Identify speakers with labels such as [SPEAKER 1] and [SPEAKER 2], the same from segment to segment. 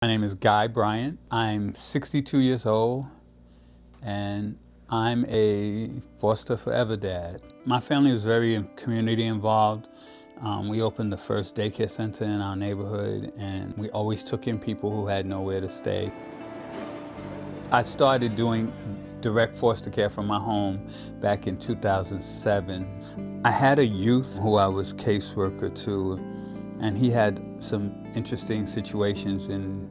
[SPEAKER 1] My name is Guy Bryant. I'm 62 years old and I'm a foster forever dad. My family was very community involved. We opened the first daycare center in our neighborhood and we always took in people who had nowhere to stay. I started doing direct foster care from my home back in 2007. I had a youth who I was caseworker to, and he had some interesting situations and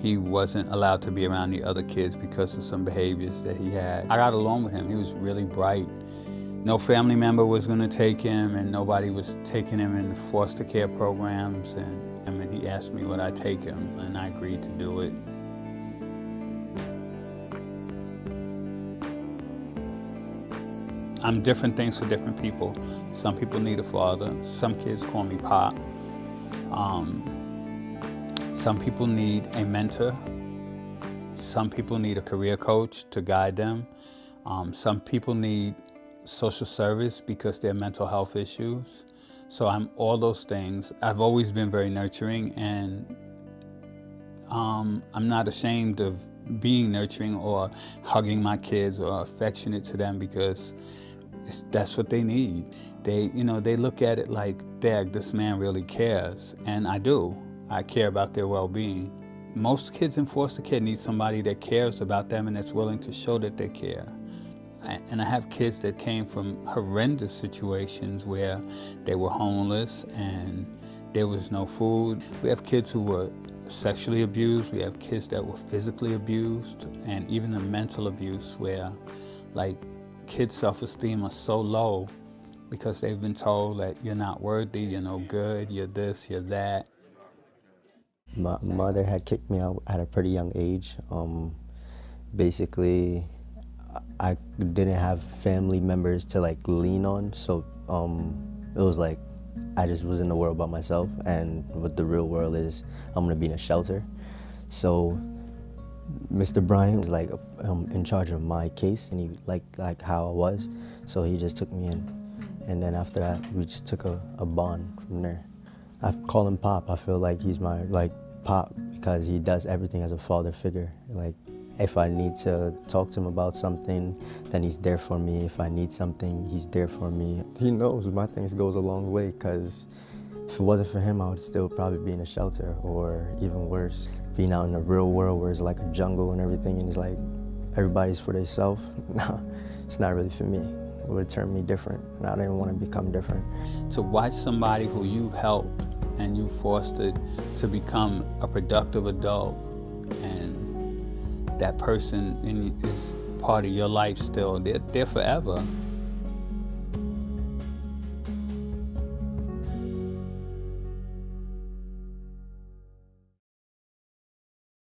[SPEAKER 1] he wasn't allowed to be around the other kids because of some behaviors that he had. I got along with him. He was really bright. No family member was going to take him and nobody was taking him in the foster care programs, and he asked me would I take him, and I agreed to do it. I'm different things for different people. Some people need a father. Some kids call me Pop. Some people need a mentor. Some people need a career coach to guide them. Some people need social service because they have mental health issues. So I'm all those things. I've always been very nurturing, and I'm not ashamed of being nurturing or hugging my kids or affectionate to them because that's what they need. They look at it like, Dad, this man really cares, and I do. I care about their well-being. Most kids in foster care need somebody that cares about them and that's willing to show that they care. And I have kids that came from horrendous situations where they were homeless and there was no food. We have kids who were sexually abused. We have kids that were physically abused, and even the mental abuse where, like, kids' self-esteem are so low because they've been told that you're not worthy, you're no good, you're this, you're that.
[SPEAKER 2] My mother had kicked me out at a pretty young age. Basically, I didn't have family members to lean on, so it was like I just was in the world by myself, and what the real world is, I'm gonna be in a shelter. So Mr. Bryant was in charge of my case, and he liked how I was, so he just took me in. And then after that, we just took a bond from there. I call him Pop. I feel like he's my Pop because he does everything as a father figure. If I need to talk to him about something, then he's there for me. If I need something, he's there for me. He knows my things goes a long way, because if it wasn't for him, I would still probably be in a shelter, or even worse, being out in the real world where it's like a jungle and everything, and it's like everybody's for themselves. No, it's not really for me. It would turn me different, and I didn't want to become different.
[SPEAKER 1] To watch somebody who you helped and you fostered to become a productive adult, and that person is part of your life still, they're forever.